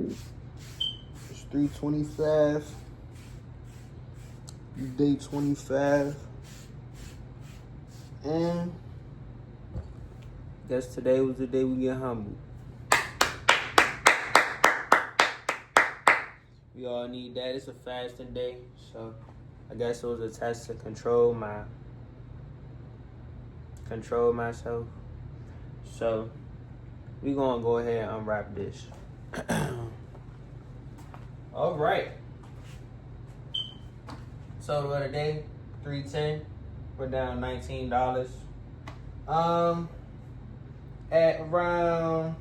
It's 325. Day 25. And guess today was the day we get humbled. We all need that. It's a fasting day, so I guess it was a test to control myself. So we gonna go ahead and unwrap this. All right. So the other day, $310. We're down $19. At around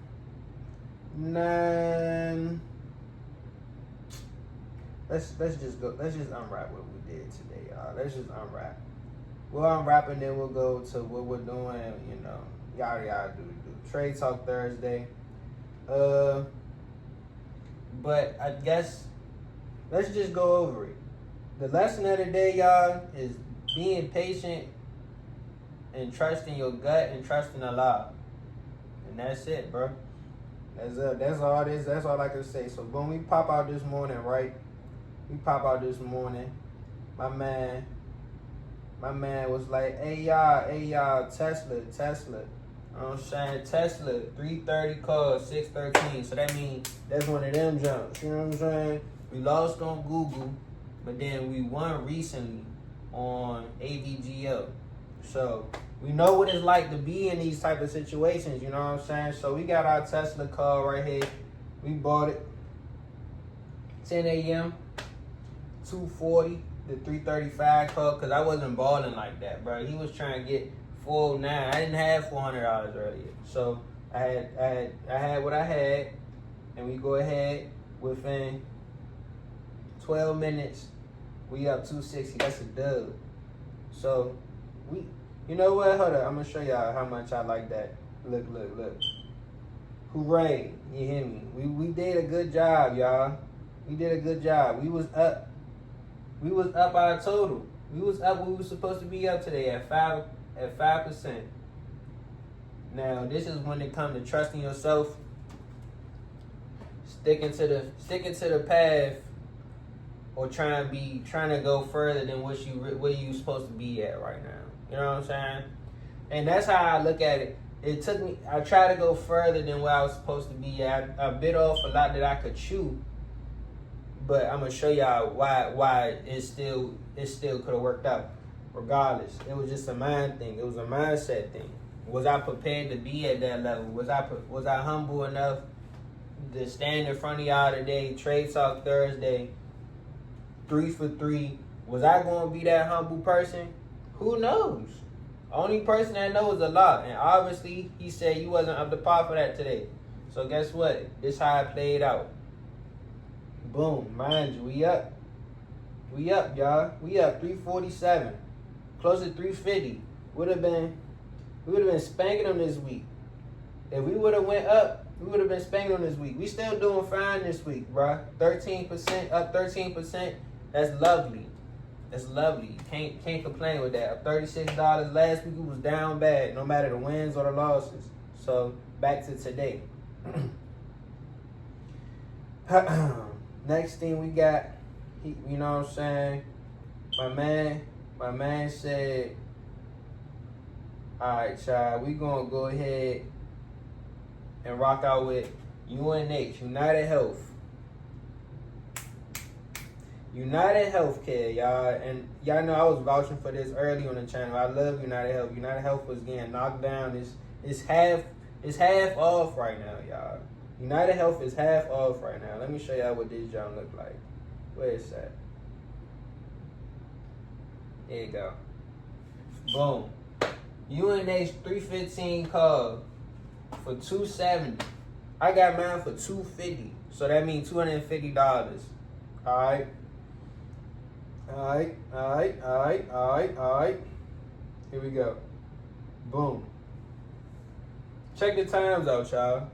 9. Let's just unwrap what we did today, y'all. Let's just unwrap. We'll unwrap and then we'll go to what we're doing, yada do. Trade Talk Thursday. But I guess let's just go over it. The lesson of the day, y'all, is being patient and trusting your gut and trusting Allah. And that's it, bro. That's all it is. That's all I can say. So when we pop out this morning, right? My man was like, hey y'all, Tesla. You know what I'm saying? Tesla, 330 calls, 613. So that means that's one of them jumps. You know what I'm saying? We lost on Google, but then we won recently on AVGO. So we know what it's like to be in these type of situations, you know what I'm saying? So we got our Tesla call right here. We bought it 10 a.m., 240, the 335 call, because I wasn't balling like that, bro. He was trying to get 409. I didn't have $400 earlier. So I had what I had, and we go ahead within 12 minutes, we up 260. That's a dub. So you know what? Hold up. I'm gonna show y'all how much I like that. Look. Hooray. You hear me? We did a good job, y'all. We did a good job. We was up our total. We was up what we was supposed to be up today at 5%. Now this is when it comes to trusting yourself, sticking to the path, or trying to go further than where you supposed to be at right now. You know what I'm saying? And that's how I look at it. I try to go further than where I was supposed to be at. I bit off a lot that I could chew. But I'm gonna show y'all why it still could have worked out. Regardless, it was just a mind thing. It was a mindset thing. Was I prepared to be at that level? Was I humble enough to stand in front of y'all today? Trade Talk Thursday, 3 for 3. Was I gonna be that humble person? Who knows? Only person that knows is Allah. And obviously, he said you wasn't up to par for that today. So guess what? This how it played out. Boom, mind you, we up, y'all. We up 347, close to 350. We would have been spanking them this week. If we would have went up, we would have been spanking them this week. We still doing fine this week, bruh. 13%, up 13%. That's lovely. That's lovely. Can't complain with that. Up $36. Last week it was down bad, no matter the wins or the losses. So back to today. Next thing we got, you know what I'm saying? My man said, all right, child, we gonna go ahead and rock out with UNH, United Healthcare, y'all. And y'all know I was vouching for this early on the channel. I love United Health. United Health was getting knocked down. It's half off right now, y'all. United Health is half off right now. Let me show y'all what this junk look like. Where is that? There you go. Boom. UNH 315 call for $270. I got mine for $250. So that means $250. Alright. Here we go. Boom. Check the times out, y'all.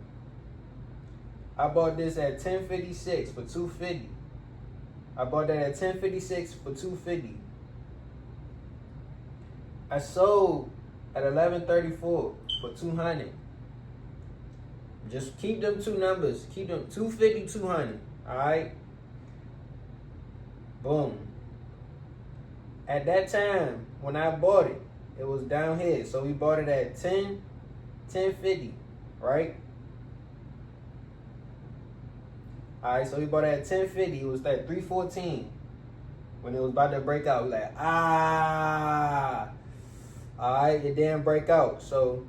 I bought this at 10:56 for $250. I bought that at 10:56 for $250. I sold at 11:34 for $200. Just keep them two numbers. Keep them 250, 200. All right. Boom. At that time, when I bought it, it was down here. So we bought it at 1050, right? All right, so we bought it at 1050. It was at 314 when it was about to break out. We like, all right, it didn't break out. So,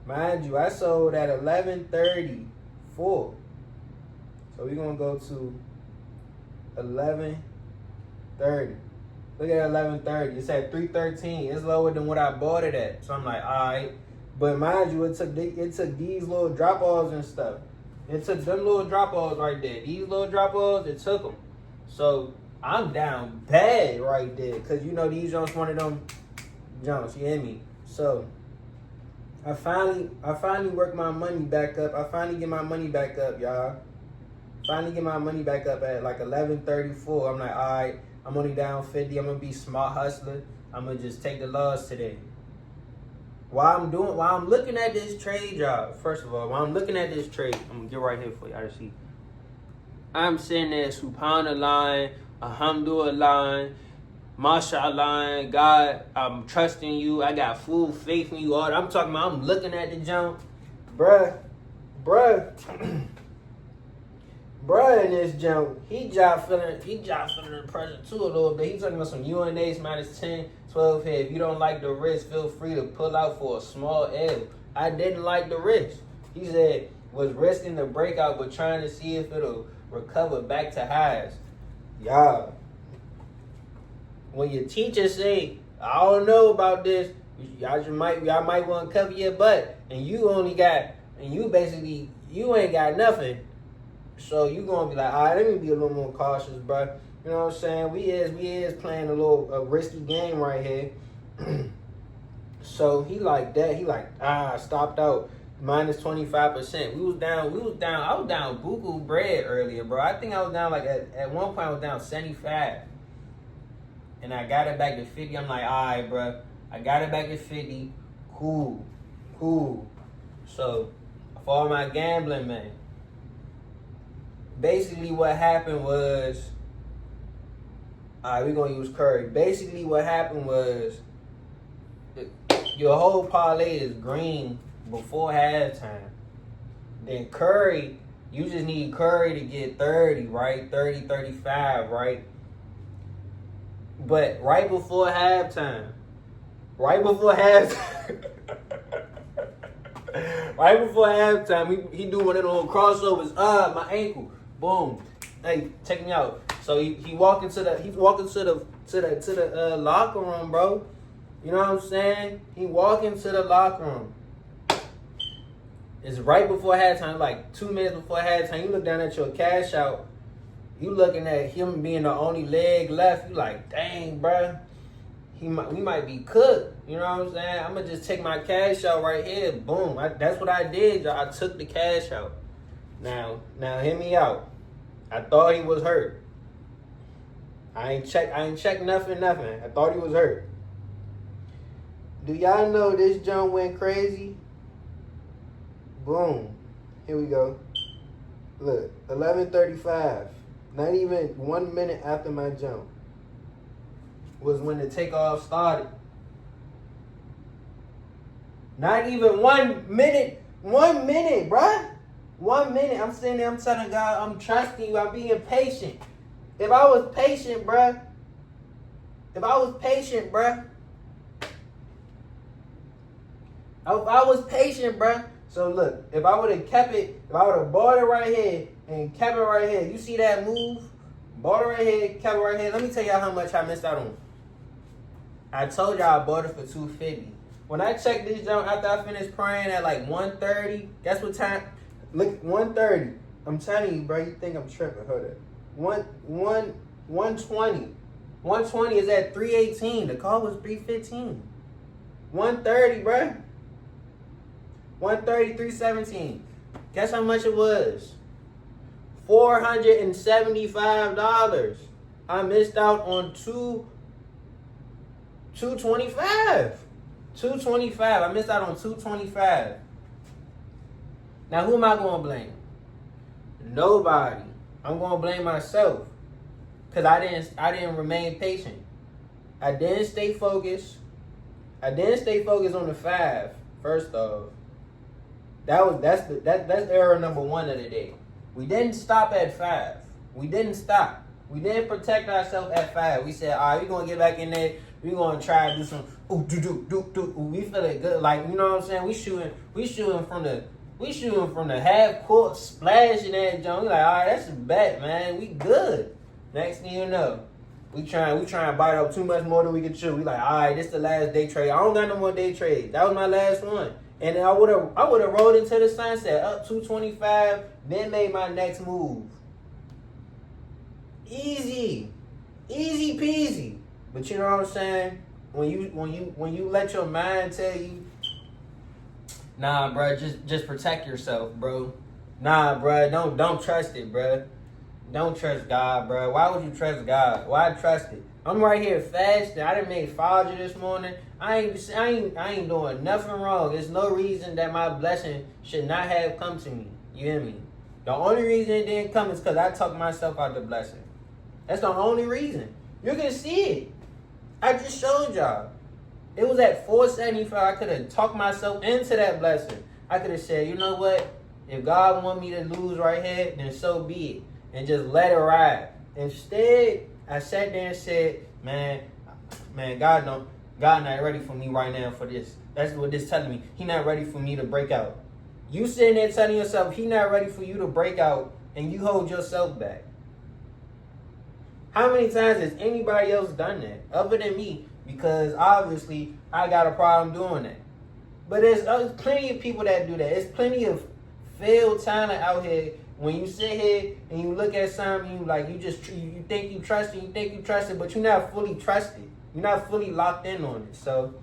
mind you, I sold at 1134. So we're gonna go to 1130. Look at 1130. It's at 313. It's lower than what I bought it at. So I'm like, all right. But mind you, it took these little drop offs and stuff. It took them little drop offs right there. These little drop offs, it took them. So I'm down bad right there, cause you know these Jones one of them Jones. You hear me? So I finally work my money back up. I finally get my money back up, y'all. Finally get my money back up at like 1134. I'm like, all right. I'm only down 50. I'm gonna be smart hustler. I'm gonna just take the loss today. While I'm looking at this trade, y'all. First of all, while I'm looking at this trade, I'm gonna get right here for y'all to see. I'm sitting there, Subhanallah line, Alhamdulillah line, Mashallah, God, I'm trusting you. I got full faith in you. All I'm talking about, I'm looking at the jump, bruh. Bruh, in this jump, he job feeling the pressure too a little bit. He talking about some UNH minus 10, 12 here. If you don't like the risk, feel free to pull out for a small L. I didn't like the risk. He said was risking the breakout, but trying to see if it'll recover back to highs. Y'all, when your teacher say, I don't know about this, y'all might want to cover your butt, and you ain't got nothing. So you gonna be like, all right, let me be a little more cautious, bro. You know what I'm saying? We is playing a risky game right here. So he like that. He like, stopped out minus 25%. We was down. I was down buku bread earlier, bro. I think I was down like at one point I was down 75, and I got it back to 50. I'm like, all right, bro. I got it back to 50. Cool. So for all my gambling, man. Basically, what happened was, we're going to use Curry. Basically, what happened was, your whole parlay is green before halftime. Then Curry, you just need Curry to get 30, right? 30, 35, right? But right before halftime, he do one of those crossovers. My ankle. Boom. Hey, check me out. So he walking to the locker room, bro. You know what I'm saying? He walking to the locker room. It's right before halftime, like 2 minutes before halftime. You look down at your cash out. You looking at him being the only leg left. You like, dang, bro. We might be cooked. You know what I'm saying? I'm gonna just take my cash out right here. Boom. That's what I did, y'all. I took the cash out. Now hear me out. I thought he was hurt. I ain't check nothing. I thought he was hurt. Do y'all know this jump went crazy? Boom. Here we go. Look, 11:35. Not even 1 minute after my jump was when the takeoff started. Not even 1 minute. 1 minute, bruh. 1 minute. I'm sitting there, I'm telling God, I'm trusting you. I'm being patient. If I was patient, bruh. If I was patient, bruh. So look, if I would have kept it, if I would have bought it right here and kept it right here, you see that move? Bought it right here, kept it right here. Let me tell y'all how much I missed out on. I told y'all I bought it for $250. When I checked this jump after I finished praying at like 1:30, guess what time? Look, 1:30. I'm telling you, bro, you think I'm tripping. Hold up. 120. 120 is at 318. The call was 315. 130, bro. 130, 317. Guess how much it was? $475. I missed out on $225. I missed out on $225. Now, who am I going to blame? Nobody. I'm going to blame myself because I didn't remain patient. I didn't stay focused. I didn't stay focused on the 5. First off, that's error number 1 of the day. We didn't stop at 5. We didn't stop. We didn't protect ourselves at 5. We said, all right, we're gonna get back in there. We're gonna try to do some do. We feeling good, like, you know what I'm saying? We shooting from the half court, splashing that joint. We like, all right, that's a bet, man. We good. Next thing you know, we trying to bite up too much more than we can chew. We like, all right, this the last day trade. I don't got no more day trades. That was my last one. And then I would have rolled into the sunset up 225, then made my next move. Easy peasy. But you know what I'm saying? When you let your mind tell you, nah, bro, just protect yourself, bro. Nah, bro, don't trust it, bro. Don't trust God, bro. Why would you trust God? Why trust it? I'm right here fasting. I done made fajr this morning. I ain't doing nothing wrong. There's no reason that my blessing should not have come to me. You hear me? The only reason it didn't come is because I talked myself out the blessing. That's the only reason. You can see it. I just showed y'all. It was at 475. I could have talked myself into that blessing. I could have said, you know what? If God want me to lose right here, then so be it. And just let it ride. Instead, I sat there and said, man, God not ready for me right now for this. That's what this telling me. He not ready for me to break out. You sitting there telling yourself he not ready for you to break out, and you hold yourself back. How many times has anybody else done that other than me? Because obviously I got a problem doing that. But there's plenty of people that do that. There's plenty of failed talent out here. When you sit here and you look at something, you think you trust it, but you're not fully trusted. You're not fully locked in on it. So,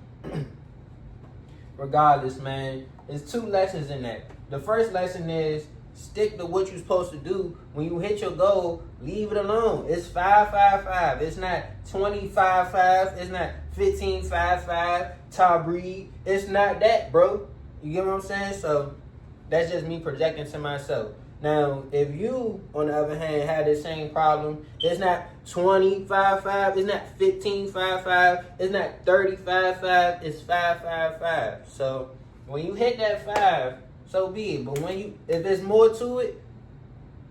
regardless, man, there's 2 lessons in that. The first lesson is stick to what you're supposed to do. When you hit your goal, leave it alone. It's 5-5-5. It's not 25-5. It's not 15-5-5. Tabri. It's not that, bro. You get what I'm saying? So that's just me projecting to myself. Now, if you, on the other hand, had the same problem, it's not 25-5, it's not 15-5-5, it's not 35-5, it's 5-5-5. So when you hit that 5, so be it. But if there's more to it,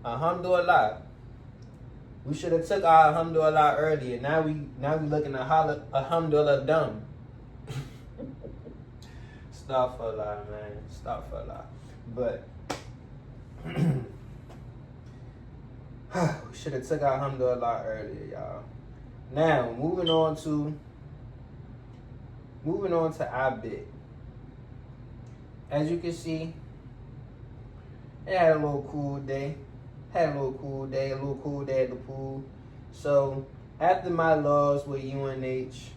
alhamdulillah. We should have took our alhamdulillah earlier. Now we looking at alhamdulillah dumb. Astaghfirullah, man. Astaghfirullah. But we should have took our alhamdulillah earlier, y'all. Now, moving on to our bit. As you can see, it had a little cool day. A little cool day at the pool. So, after my loss with UNH,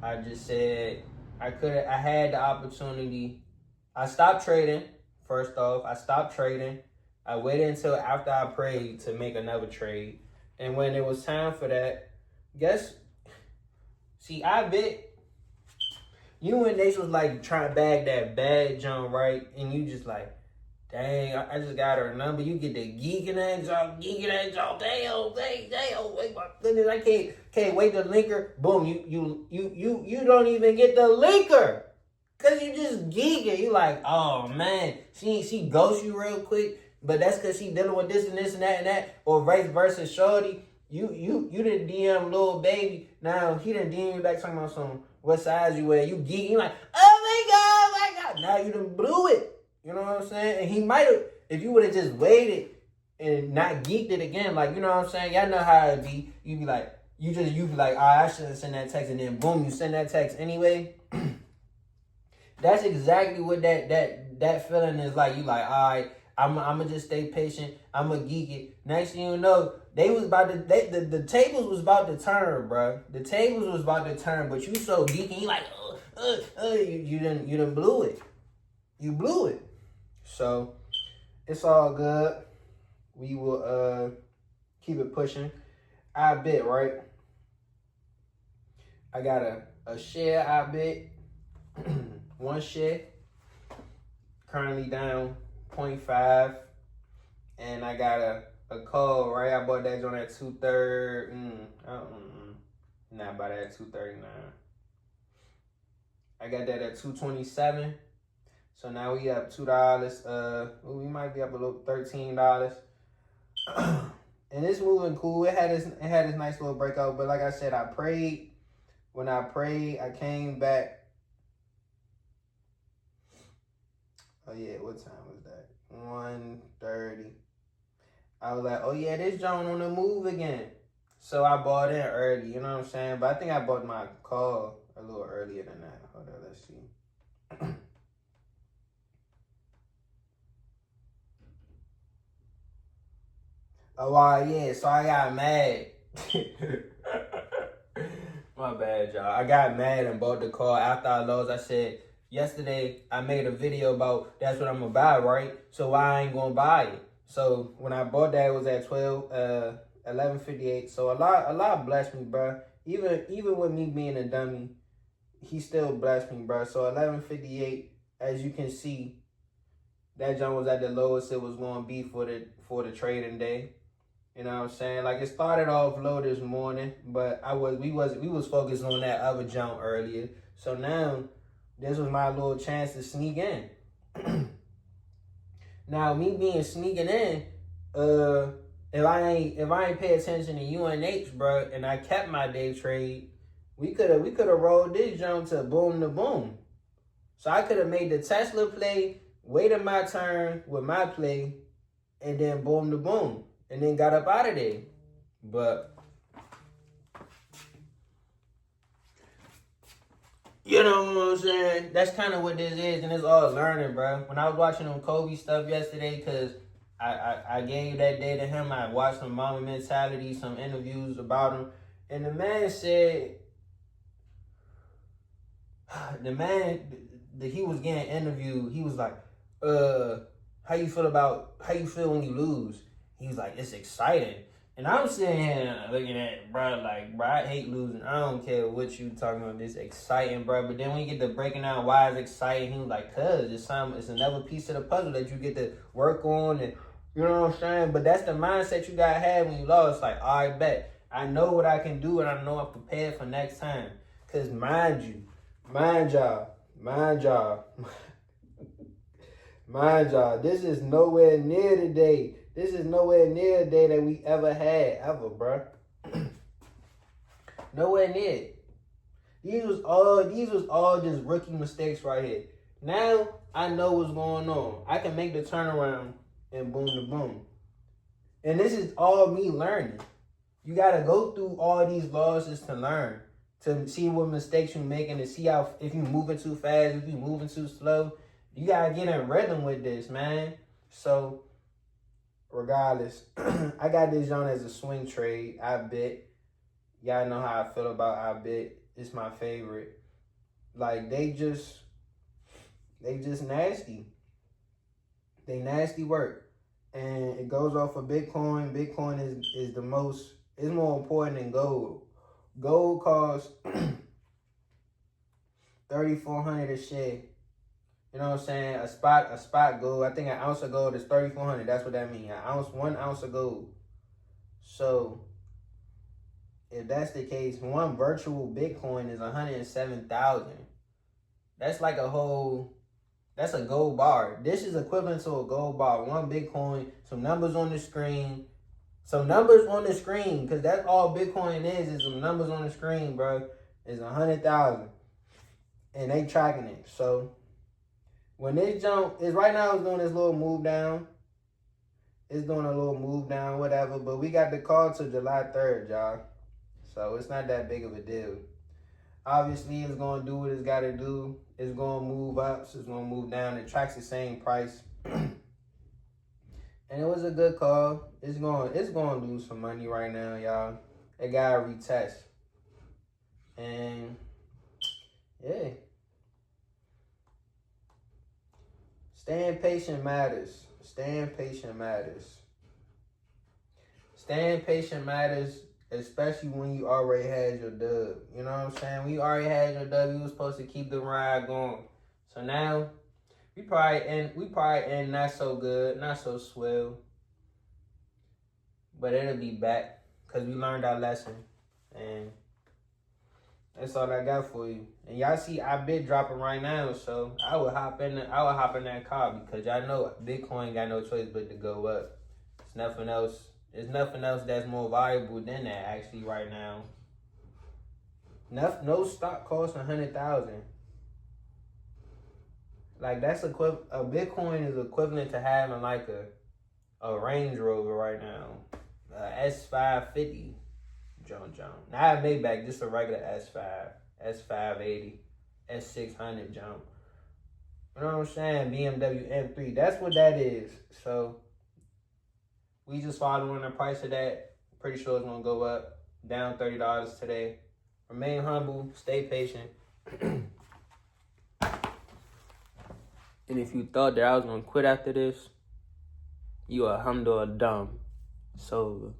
I just said I had the opportunity. I stopped trading. First off, I stopped trading. I waited until after I prayed to make another trade. And when it was time for that, I bet UNH was like trying to bag that bad jump, right? And you just like, dang, I just got her number. You get the geeking that jump. Damn, wait, my goodness, I can't wait to link her. Boom, you don't even get the linker. Cause you just geeking. You like, oh man, she ghosts you real quick, but that's cause she dealing with this and that, or vice versa. Shorty, you didn't DM little baby. Now he didn't DM you back talking about some what size you wear. You geeking. You like, oh my god. Now you done blew it. You know what I'm saying? And he might have, if you would have just waited and not geeked it again, like, you know what I'm saying? Y'all know how it be. You be like, you be like, I shouldn't send that text, and then boom, you send that text anyway. That's exactly what that feeling is like. You like, all right, I'm gonna just stay patient. I'm gonna geek it. Next thing you know, the tables was about to turn, bro. The tables was about to turn, but you so geeky, you like, you done blew it. You blew it. So it's all good. We will keep it pushing. I bet, right? I got a share, I bet. One share, currently down 0.5, and I got a call, right? I bought that joint at 230. Not about that 239. I got that at 227. So now we up $2. We might be up a little $13. And it's moving cool. It had this nice little breakout. But like I said, I prayed. When I prayed, I came back. Oh yeah, what time was that? 1:30. I was like, oh yeah, this joint on the move again. So I bought in early, you know what I'm saying? But I think I bought my call a little earlier than that. Hold on, let's see. Oh, yeah, so I got mad. My bad, y'all. I got mad and bought the car after I lost. I said, yesterday I made a video about that's what I'm going to buy, right? So why I ain't going to buy it? So when I bought that, it was at 11:58. So Allah blessed me, bro. Even with me being a dummy, he still blessed me, bro. So 11:58, as you can see, that jump was at the lowest it was going to be for the trading day. You know what I'm saying? Like, it started off low this morning, but we was focused on that other jump earlier. So now this was my little chance to sneak in. Now, me being sneaking in, if I ain't pay attention to UNH, bro, and I kept my day trade, we could have rolled this jump to boom to boom. So I could have made the Tesla play, waited my turn with my play, and then boom to boom, and then got up out of there. But you know what I'm saying? That's kind of what this is, and it's all learning, bro. When I was watching them Kobe stuff yesterday, because I gave that day to him, I watched some Mama Mentality, some interviews about him, and the man said, he was getting interviewed, he was like, how you feel when you lose? He was like, it's exciting. And I'm sitting here looking at bro, like, bro, I hate losing. I don't care what you talking about. This exciting, bro. But then when you get to breaking down why it's exciting, he was like, cause it's another piece of the puzzle that you get to work on, and you know what I'm saying? But that's the mindset you gotta have when you lost. Like, all right, bet. I know what I can do, and I know I'm prepared for next time. Cause mind y'all, this is nowhere near the day. This is nowhere near the day that we ever had, bro. Nowhere near. These was all just rookie mistakes right here. Now I know what's going on. I can make the turnaround and boom to boom. And this is all me learning. You gotta go through all these losses to learn, to see what mistakes you're making, to see how if you're moving too fast, if you're moving too slow. You gotta get in rhythm with this, man. So regardless, I got this on as a swing trade. I bet. Y'all know how I feel about I bet. It's my favorite. Like, they just nasty. They nasty work. And it goes off of Bitcoin. Bitcoin is more important than gold. Gold costs $3,400 a share. You know what I'm saying? A spot gold. I think an ounce of gold is $3,400. That's what that means. 1 ounce of gold. So if that's the case, one virtual Bitcoin is 107,000. That's like that's a gold bar. This is equivalent to a gold bar. One Bitcoin, some numbers on the screen. Because that's all Bitcoin is some numbers on the screen, bro. It's 100,000. And they tracking it. So when this jump is right now, it's doing this little move down. It's doing a little move down, whatever. But we got the call to July 3rd, y'all. So it's not that big of a deal. Obviously, it's going to do what it's got to do. It's going to move up. So it's going to move down. It tracks the same price. And it was a good call. It's going to lose some money right now, y'all. It got to retest. And, yeah. Staying patient matters. Staying patient matters, especially when you already had your dub. You know what I'm saying? When you already had your dub, you was supposed to keep the ride going. So now, We probably end not so good, not so swell. But it'll be back. Cause we learned our lesson. And that's all I got for you. And y'all see I bid dropping right now, so I would hop in that car because y'all know Bitcoin got no choice but to go up. It's nothing else. There's nothing else that's more valuable than that actually right now. No stock costs 100,000. Like that's a Bitcoin is equivalent to having like a Range Rover right now, S550. John. Not a Maybach, just a regular S5, S580, S600 jump. You know what I'm saying? BMW M3. That's what that is. So we just following the price of that. Pretty sure it's gonna go up, down $30 today. Remain humble, stay patient. And if you thought that I was gonna quit after this, you are humble or dumb. So